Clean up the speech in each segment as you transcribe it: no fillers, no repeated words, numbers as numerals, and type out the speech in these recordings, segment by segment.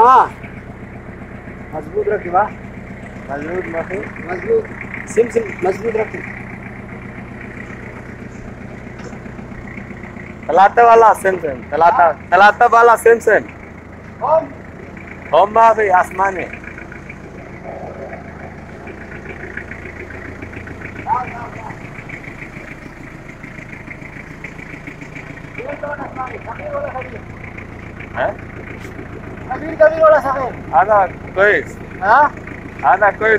हाँ मजबूत रखी बा मजबूत रखी मजबूत सिम मजबूत रखी तलाता वाला सेम तलाता वाला सेम होम बा भाई आसमान में कबीर वाला सफेद आधा कोई हाँ आधा कोई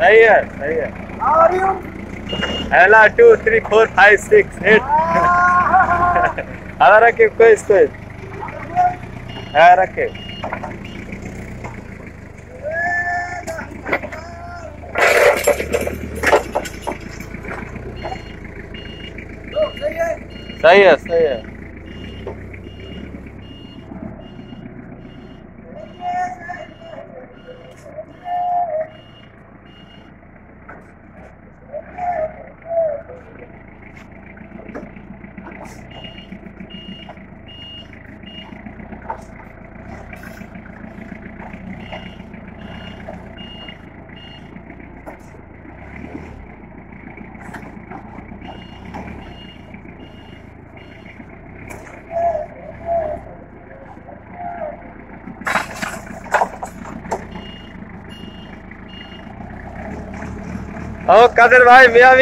सही है पहला 2 3 4 5 6 8 आधा रखे कोई रखे सही है ओ कादिर भाई मियाँ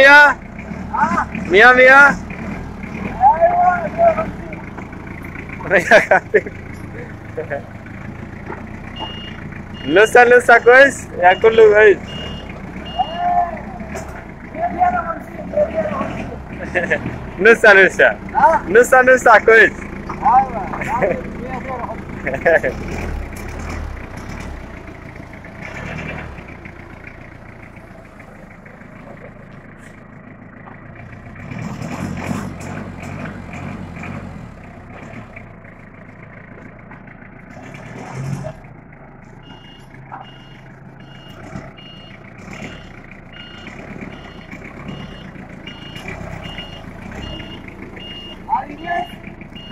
लुसा कोई या कुल्लू भाई नुसा कोई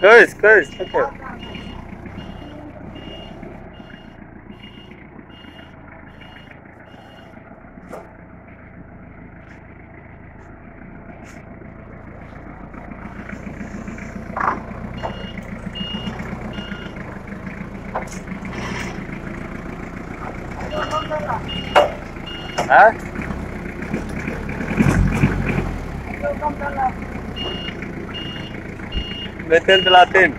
Coisa, okay. Hah? 230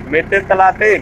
230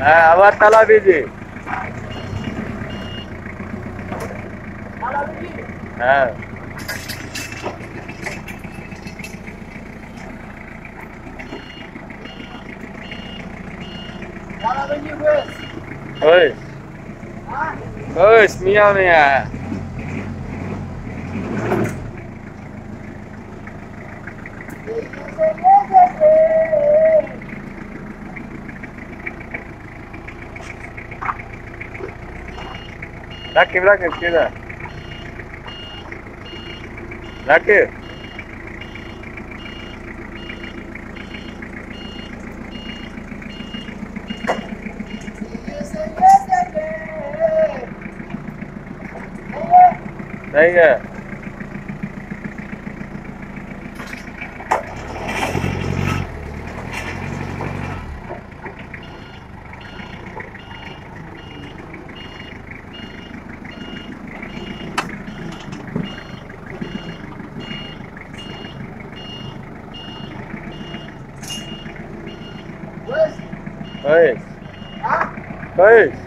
अब तला बीजी हाँ Jalan lagi guys. Oi. Oi, mia mia. Rakip kira. Rakip. Sही है Oi. Oi.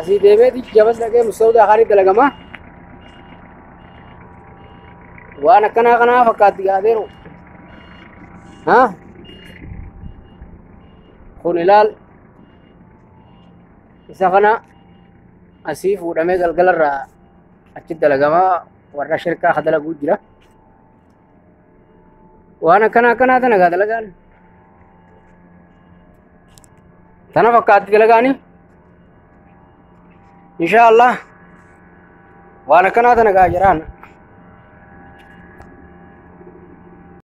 asii deemeeti jabas dhaqee mustawdaa kaanii dalagama waan akkanaa fakkaatti gaadeeru kun ilaal isa kana asii fuudhamee galgalarraa achi dalagamaa warra shirkaa ka dalaguu jira waan akkanaa tana gaa dalagaan tana fakkaatti dalagaani insha Allah waan akkanaa tana gaa jiraan